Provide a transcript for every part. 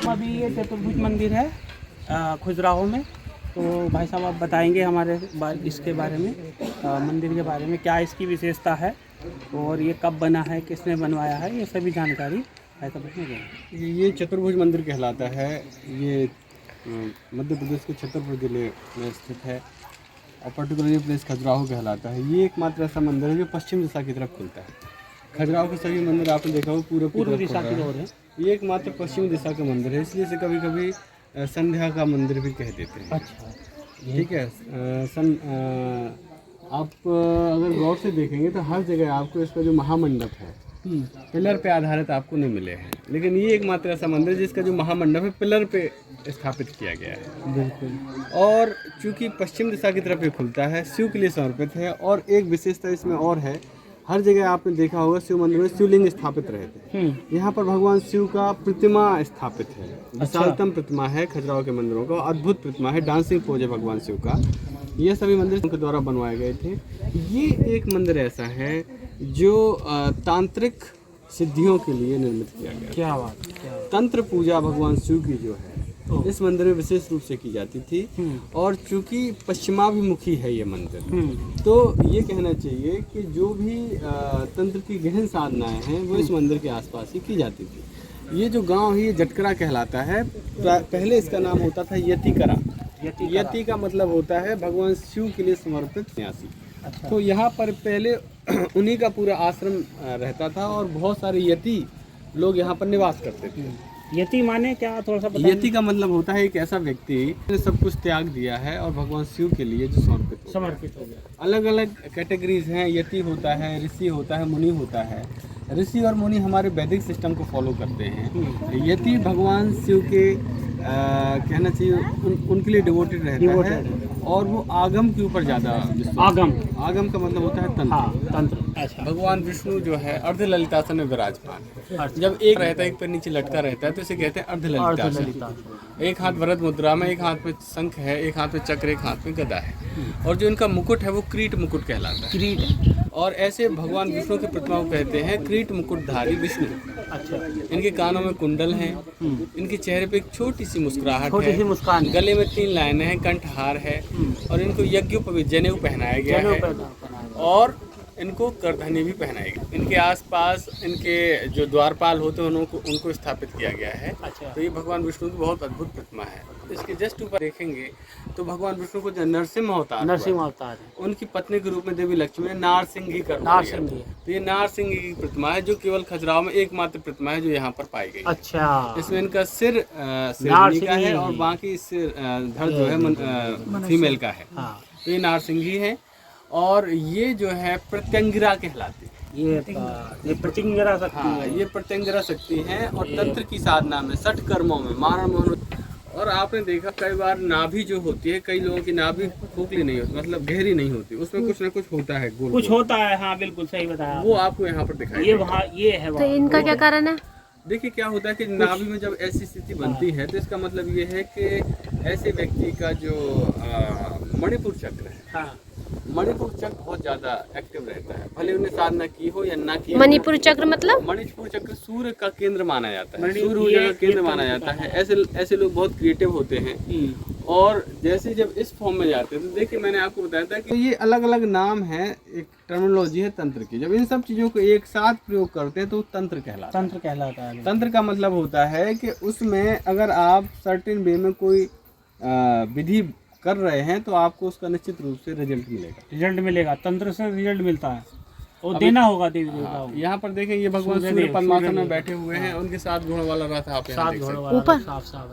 अभी ये चतुर्भुज मंदिर है खजुराहो में। तो भाई साहब आप बताएंगे हमारे इसके बारे में, मंदिर के बारे में, क्या इसकी विशेषता है और ये कब बना है, किसने बनवाया है, ये सभी जानकारी भाई साहब बताएंगे। ये चतुर्भुज मंदिर कहलाता है। ये मध्य प्रदेश के छतरपुर जिले में स्थित है और पर्टिकुलर ये प्लेस खजुराहो कहलाता है। ये एकमात्र ऐसा मंदिर है जो पश्चिम दिशा की तरफ खुलता है। खजुराहो के सभी मंदिर आपने देखा हो पूर्व दिशा की ओर है। ये एकमात्र पश्चिम दिशा का मंदिर है, इसलिए से कभी कभी संध्या का मंदिर भी कह देते हैं। अच्छा, ठीक है। आप अगर गौर से देखेंगे तो हर जगह आपको इसका जो महामंडप है पिलर पे आधारित आपको नहीं मिले हैं, लेकिन ये एकमात्र ऐसा मंदिर जिसका जो महामंडप है पिलर पे स्थापित किया गया है। बिल्कुल। और चूंकि पश्चिम दिशा की तरफ ये खुलता है, शिव के लिए समर्पित है। और एक विशेषता इसमें और है, हर जगह आपने देखा होगा शिव मंदिर में शिवलिंग स्थापित रहते हैं। यहाँ पर भगवान शिव का प्रतिमा स्थापित है। विशालतम प्रतिमा है खजुराहो के मंदिरों का, अद्भुत प्रतिमा है, डांसिंग पोज है भगवान शिव का। ये सभी मंदिर उनके द्वारा बनवाए गए थे। ये एक मंदिर ऐसा है जो तांत्रिक सिद्धियों के लिए निर्मित किया गया। क्या बात, क्या बात। तंत्र पूजा भगवान शिव की जो है इस मंदिर में विशेष रूप से की जाती थी। और चूंकि पश्चिमाभिमुखी है ये मंदिर, तो ये कहना चाहिए कि जो भी तंत्र की गहन साधनाएं हैं वो इस मंदिर के आसपास ही की जाती थी। ये जो गांव है ये जटकरा कहलाता है। पहले इसका नाम होता था यतिकरा। यति का मतलब होता है भगवान शिव के लिए समर्पित सन्यासी। अच्छा। तो यहाँ पर पहले उन्हीं का पूरा आश्रम रहता था और बहुत सारे यति लोग यहाँ पर निवास करते थे। यति माने क्या, थोड़ा सा बताइए। यति का मतलब होता है एक ऐसा व्यक्ति ने सब कुछ त्याग दिया है और भगवान शिव के लिए जो समर्पित हो गया। अलग अलग कैटेगरीज हैं। यति होता है, ऋषि होता है, मुनि होता है। ऋषि और मुनि हमारे वैदिक सिस्टम को फॉलो करते हैं। यति भगवान शिव के कहना चाहिए उनके लिए डिवोटेड रहता है और वो आगम के ऊपर ज़्यादा। आगम का मतलब होता है तंत्र। हाँ, तंत्र। अच्छा। भगवान विष्णु जो है अर्धललितासन में विराजमान है। जब एक रहता है, एक पैर नीचे लटका रहता है, तो इसे कहते हैं अर्धललितासन। एक हाथ वरद मुद्रा में, एक हाथ में शंख है, एक हाथ में चक्र, एक हाथ में गदा है। और जो इनका मुकुट है वो क्रीट मुकुट कहलाता है। क्रीट। और ऐसे भगवान विष्णु की प्रतिमा को कहते हैं क्रीट मुकुटधारी विष्णु। अच्छा। इनके कानों में कुंडल हैं, इनके चेहरे पे एक छोटी सी मुस्कुराहट है, गले में 3 लाइनें हैं, कंठहार है और इनको यज्ञोपवीत जनेऊ पहनाया गया है और इनको करधनी भी पहनाई गई। इनके आसपास इनके जो द्वारपाल होते हैं उनको स्थापित किया गया है। अच्छा। तो ये भगवान विष्णु की बहुत अद्भुत प्रतिमा है। इसके जस्ट ऊपर देखेंगे तो भगवान विष्णु को जो नरसिंह अवतार उनकी पत्नी के रूप में देवी लक्ष्मी ने नारसिंगी कर दिया। तो ये नारसिंगी की प्रतिमा है जो केवल खजुराहो में एकमात्र प्रतिमा है जो यहाँ पर पाई गई। अच्छा। इसमें इनका सिर शेरनी का है और बाकी सिर धड़ जो है फीमेल का है। तो ये नारसिंगी है। और ये जो है प्रत्यंगिरा कहलाती है। ये प्रत्यंगिरा शक्ति है। ये प्रत्यंगिरा शक्ति है और तंत्र की साधना में 60 कर्मों में मारण मोहन। और आपने देखा कई बार नाभि जो होती है, कई लोगों की नाभि खोखली नहीं होती, मतलब गहरी नहीं होती, उसमें कुछ ना कुछ होता है, गोल कुछ होता है। हाँ बिल्कुल सही बताया। वो आपको यहाँ पर दिखाई ये है। तो इनका क्या कारण है? देखिए क्या होता है कि नाभि में जब ऐसी स्थिति बनती है तो इसका मतलब ये है कि ऐसे व्यक्ति का जो मणिपुर चक्र है, हाँ, मणिपुर चक्र बहुत ज्यादा एक्टिव रहता है, भले उन्हें साधना की हो या ना की। मणिपुर चक्र मतलब? मणिपुर चक्र सूर्य का केंद्र माना जाता है, सूर्य ऊर्जा का केंद्र माना जाता है। ऐसे लोग बहुत क्रिएटिव होते हैं। और जैसे जब इस फॉर्म में जाते हैं तो देखिए मैंने आपको बताया था कि ये अलग अलग नाम है, एक टर्मिनोलॉजी है तंत्र की। जब इन सब चीजों को एक साथ प्रयोग करते हैं तो तंत्र कहलाता है। तंत्र का मतलब होता है कि उसमें अगर आप सर्टेन वे में कोई विधि कर रहे हैं तो आपको उसका निश्चित रूप से रिजल्ट मिलेगा। तंत्र से रिजल्ट मिलता है, वो देना होगा देवी देवताओं को। यहाँ पर देखें ये भगवान सूर्य पद्मासन में बैठे हुए हैं, उनके 7 घोड़ों वाला रथ आप यहाँ देख सकते हैं।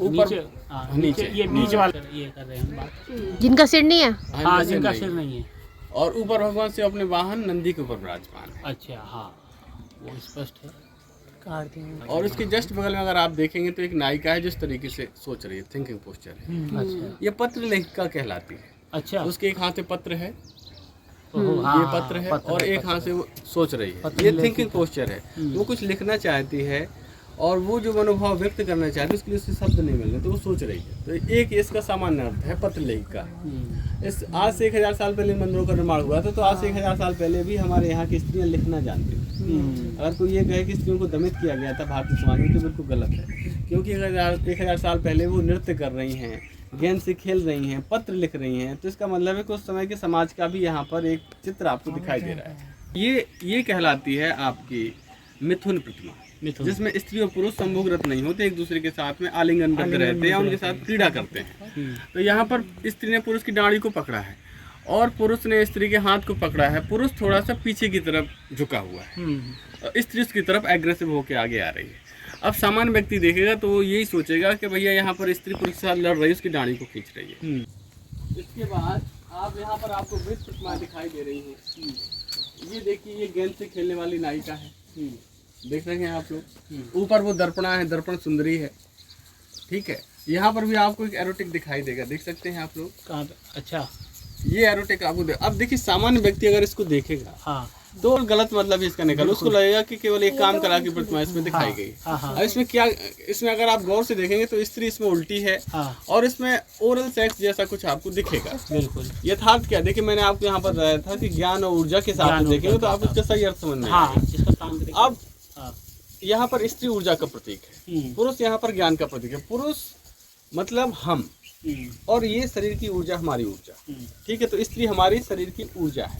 ऊपर नीचे ये बीच वाला ये कर रहे हैं बात। जिनका सिर नहीं है। हाँ, जिनका सिर नहीं है। और ऊपर भगवान से अपने वाहन नंदी के ऊपर विराजमान है। अच्छा, हाँ, वो स्पष्ट है। और उसके जस्ट बगल में अगर आप देखेंगे तो एक नायिका है जिस तरीके से सोच रही है, थिंकिंग पोस्चर है। अच्छा। ये पत्र लेखिका कहलाती है। अच्छा। उसके एक हाथ में पत्र है, ये पत्र है, और एक हाथ से वो सोच रही है, ये थिंकिंग पोस्चर है। वो कुछ लिखना चाहती है और वो जो मनोभाव व्यक्त करना चाहती है उसके लिए उससे शब्द नहीं मिल रहे, तो वो सोच रही है। तो एक इसका सामान्य अर्थ है पत्र लेखिका। इस आज से 1000 साल पहले मंदिरों का निर्माण हुआ था, तो आज से 1000 साल पहले भी हमारे यहाँ की स्त्रियाँ लिखना जानती थी। अगर कोई ये कहे कि स्त्रियों को दमित किया गया था भारतीय समाज में तो बिल्कुल गलत है। क्योंकि 1000 साल पहले वो नृत्य कर रही हैं, गेंद से खेल रही हैं, पत्र लिख रही हैं, तो इसका मतलब है कि उस समय के समाज का भी यहाँ पर एक चित्र आपको दिखाई दे रहा है। ये कहलाती है आपकी मिथुन प्रतिमा, जिसमें स्त्री और पुरुष संभोगरत नहीं होते, एक दूसरे के साथ में आलिंगनबद्ध रहते हैं, उनके साथ क्रीड़ा करते हैं। तो यहाँ पर स्त्री ने पुरुष की डांडी को पकड़ा है और पुरुष ने स्त्री के हाथ को पकड़ा है। पुरुष थोड़ा सा पीछे की तरफ झुका हुआ है और स्त्री उसकी तरफ एग्रेसिव होकर आगे आ रही है। अब सामान्य व्यक्ति देखेगा तो वो यही सोचेगा कि भैया यहाँ पर स्त्री पुरुष के साथ लड़ रही है, उसकी डांडी को खींच रही है। इसके बाद आप यहाँ पर आपको वृत्त प्रतिमा दिखाई दे रही है। ये देखिए, ये गेंद से खेलने वाली नायिका है, देख रहे हैं आप लोग। ऊपर वो दर्पणा है, दर्पण सुंदरी है, ठीक है। यहाँ पर भी आपको एक एरोटिक दिखाई देगा, देख सकते हैं आप लोग। अच्छा, ये एरोटिक आपको अब देखिए, सामान्य व्यक्ति अगर इसको देखेगा हाँ, तो गलत मतलब ही इसका निकल, उसको लगेगा कि केवल एक काम करा की प्रतिमा इसमें दिखाई गई। अब इसमें क्या, इसमें अगर आप गौर से देखेंगे तो स्त्री इसमें उल्टी है और इसमें ओरल सेक्स जैसा कुछ आपको दिखेगा। बिल्कुल यथार्थ क्या, देखिए मैंने आपको यहाँ पर बताया था कि ज्ञान और ऊर्जा के साथ देखेंगे तो आपको इसका सही अर्थ समझ में आएगा। अब यहाँ पर स्त्री ऊर्जा का प्रतीक है, पुरुष यहाँ पर ज्ञान का प्रतीक है। पुरुष मतलब हम, और ये शरीर की ऊर्जा हमारी ऊर्जा, ठीक है। तो स्त्री हमारी शरीर की ऊर्जा है,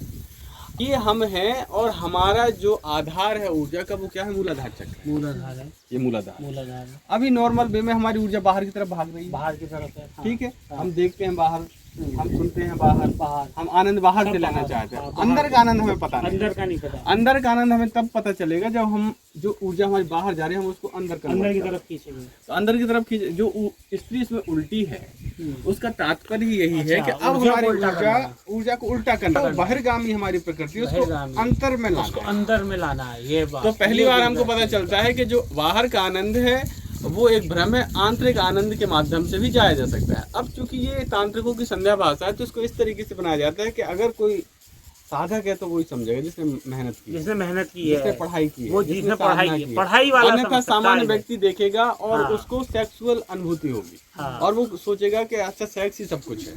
ये हम हैं, और हमारा जो आधार है ऊर्जा का वो क्या है, मूलाधार चक्र। मूलाधार है ये, मूलाधार। अभी नॉर्मल वे में हमारी ऊर्जा बाहर की तरफ भाग रही है, बाहर की तरफ है, ठीक है। हम देखते हैं बाहर, हम सुनते हैं बाहर, हम आनंद बाहर से लेना चाहते हैं। अंदर का आनंद हमें पता नहीं, अंदर का नहीं पता। अंदर का आनंद हमें तब पता चलेगा जब हम जो ऊर्जा हमारी बाहर जा रही है हम उसको अंदर की तरफ खींचेंगे। तो अंदर की तरफ खींचे, जो स्त्री इसमें उल्टी है उसका तात्पर्य यही है कि अब हमारी ऊर्जा को उल्टा करना, बहिर्गामी हमारी प्रकृति उसको अंतर में लाना है। ये बात तो पहली बार हमको पता चलता है कि जो बाहर का आनंद है वो एक भ्रम है, आंतरिक आनंद के माध्यम से भी जाया जा सकता है। अब चूंकि ये तांत्रिकों की संध्या भाषा है तो इसको इस तरीके से बनाया जाता है कि अगर कोई साधक है तो वही समझेगा जिसने मेहनत की है, जिसने पढ़ाई की है, वो जिसने पढ़ाई वाला। अन्यथा सामान्य व्यक्ति देखेगा और उसको सेक्सुअल अनुभूति होगी और वो सोचेगा कि अच्छा सेक्स ही सब कुछ है।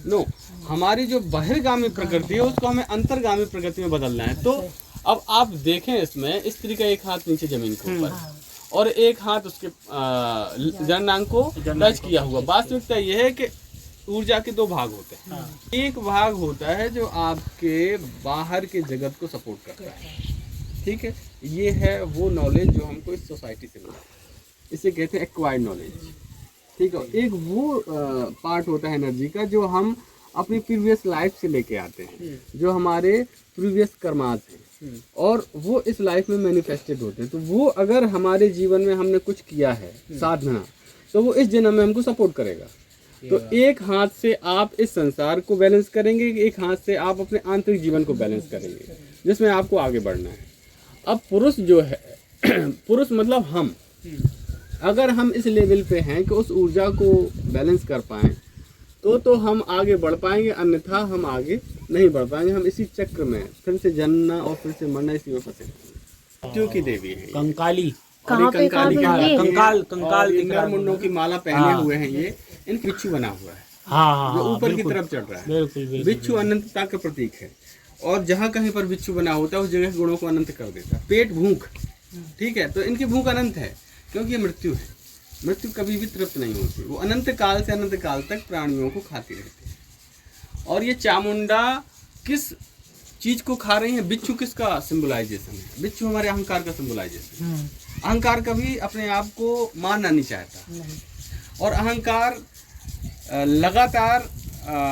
नो, हमारी जो बहिर्गामी प्रकृति है उसको हमें अंतर्गामी प्रकृति में बदलना है। तो अब आप देखें, इसमें स्त्री का एक हाथ नीचे जमीन के ऊपर और एक हाथ उसके जननांग को टच किया हुआ। वास्तविकता यह है कि ऊर्जा के दो भाग होते हैं। एक भाग होता है जो आपके बाहर के जगत को सपोर्ट करता है, ठीक है। ये है वो नॉलेज जो हमको इस सोसाइटी से मिला, इसे कहते हैं एक्वायर्ड नॉलेज, ठीक है। एक वो पार्ट होता है एनर्जी का जो हम अपनी प्रीवियस लाइफ से लेके आते हैं, जो हमारे प्रीवियस कर्मास हैं और वो इस लाइफ में मैनिफेस्टेड होते हैं। तो वो अगर हमारे जीवन में हमने कुछ किया है साधना, तो वो इस जन्म में हमको सपोर्ट करेगा। तो एक हाथ से आप इस संसार को बैलेंस करेंगे, एक हाथ से आप अपने आंतरिक जीवन को बैलेंस करेंगे जिसमें आपको आगे बढ़ना है। अब पुरुष जो है पुरुष मतलब हम, अगर हम इस लेवल पे हैं कि उस ऊर्जा को बैलेंस कर पाएं तो हम आगे बढ़ पाएंगे, अन्यथा हम आगे नहीं बढ़ पाएंगे। हम इसी चक्र में फिर से जन्मना और फिर से मरना, इसी में फंसे। मृत्यु की देवी है कंकाली, कंकाल इंगर मुंडों की माला पहने हुए हैं। ये इनका बिच्छू बना हुआ है जो ऊपर की तरफ चढ़ रहा है। बिच्छू अनंतता का प्रतीक है और जहाँ कहीं पर बिच्छू बना होता है उस जगह के गुणों को अनंत कर देता है। पेट भूख, ठीक है, तो इनकी भूख अनंत है क्योंकि ये मृत्यु है। मृत्यु कभी भी तृप्त नहीं होती, वो अनंत काल से अनंत काल तक प्राणियों को खाती रहती है। और ये चामुंडा किस चीज को खा रही है? बिच्छू किसका सिंबलाइजेशन है? बिच्छू हमारे अहंकार का सिंबलाइजेशन है। अहंकार कभी अपने आप को मानना नहीं चाहता और अहंकार लगातार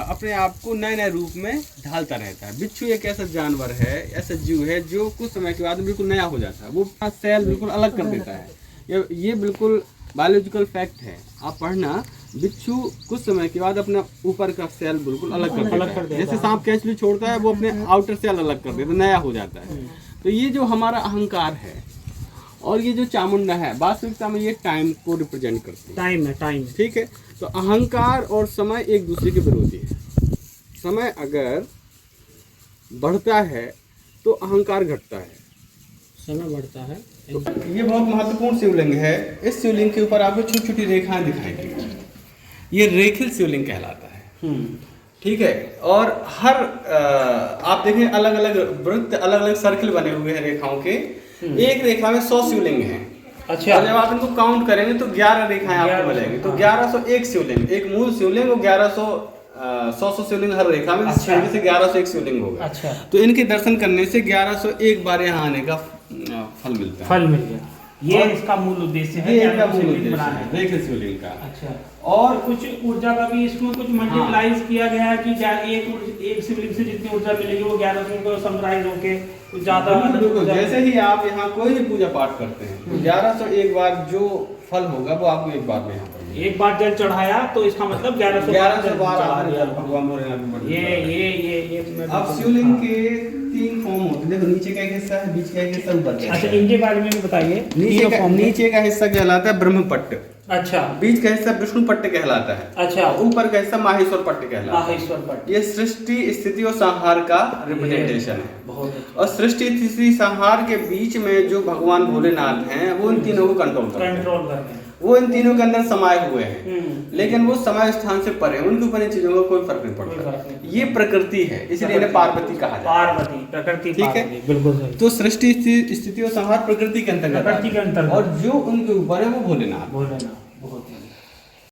अपने आप को नए नए रूप में ढालता रहता है। बिच्छू एक ऐसा जानवर है, ऐसा जीव है जो कुछ समय के बाद बिल्कुल नया हो जाता है। वो सेल बिल्कुल अलग कर देता है। ये बिल्कुल बायोलॉजिकल फैक्ट है, आप पढ़ना। बिच्छू कुछ समय के बाद अपना ऊपर का सेल बिल्कुल अलग कर देता है। जैसे सांप केचुली छोड़ता है, वो अपने आउटर सेल अलग कर देता है, नया हो जाता है। तो ये जो हमारा अहंकार है और ये जो चामुंडा है, वास्तविकता में ये टाइम को रिप्रेजेंट करती है। टाइम है, टाइम, ठीक है। तो अहंकार और समय एक दूसरे के विरोधी है। समय अगर बढ़ता है तो अहंकार घटता है, समय बढ़ता है। तो ये बहुत महत्वपूर्ण शिवलिंग है। इस शिवलिंग के ऊपर आपको छोटी छोटी रेखाएं दिखाई देंगी, ये रेखिल शिवलिंग कहलाता है, ठीक है। और हर आप देखें अलग अलग वृत्त, अलग अलग सर्किल बने हुए हैं रेखाओं के। एक रेखा में 100 शिवलिंग हैं अच्छा। और जब आप इनको काउंट करेंगे तो 11 रेखाएं आपको मिलेंगी। तो 1101 शिवलिंग, एक मूल शिवलिंग और 100 शिवलिंग हर रेखा में, अच्छा। जिससे 1101 शिवलिंग होगा। अच्छा। तो इनके दर्शन करने से 1101 बार यहाँ आने का फल मिलता है। फल मिल गया। ये इसका मूल उद्देश्य है, ये इनका 11 मूल शिवलिंग उद्देश्य बनाने है का। रेखा शिवलिंग का। अच्छा। और कुछ ऊर्जा का भी इसमें कुछ मल्टीप्लाइज किया गया है कि एक शिवलिंग से जितनी ऊर्जा मिलेगी वो 11 को समराइज होके कुछ ज्यादा। बिल्कुल, जैसे ही आप यहाँ कोई भी पूजा पाठ करते हैं तो 1101 बार जो फल होगा वो आपको एक बार में यहाँ पर एक बार जल चढ़ाया तो इसका मतलब 1100 बार चढ़ा दिया। भगवान भोलेनाथ की ये अब शिवलिंग के 3 फॉर्म होते हैं। देखो, नीचे का एक हिस्सा है, बीच का एक हिस्सा, ऊपर का। अच्छा, इनके बारे में भी बताइए। नीचे का हिस्सा कहलाता है ब्रह्मपट्ट, अच्छा। बीच का हिस्सा विष्णु पट्ट कहलाता है, अच्छा। ऊपर का हिस्सा माहेश्वर पट्ट कहलाता है। माहेश्वर पट्ट ये सृष्टि, स्थिति और संहार का रिप्रेजेंटेशन है। बहुत अच्छा। और सृष्टि, स्थिति, संहार के बीच में जो भगवान भोलेनाथ हैं वो इन तीनों को कंट्रोल करते हैं। वो इन तीनों के अंदर समाये हुए हैं, लेकिन वो समय स्थान से परे हैं, उनके ऊपर इन चीजों का कोई फर्क नहीं पड़ता। ये प्रकृति है, इसलिए इन्हें पार्वती कहा जाता है। पार्वती, प्रकृति, ठीक है, बिल्कुल सही। तो सृष्टि, स्थिति और संहार प्रकृति के अंतर्गत, प्रकृति के अंतर्गत, और जो उनके ऊपर है वो भोलेनाथ। भोलेनाथ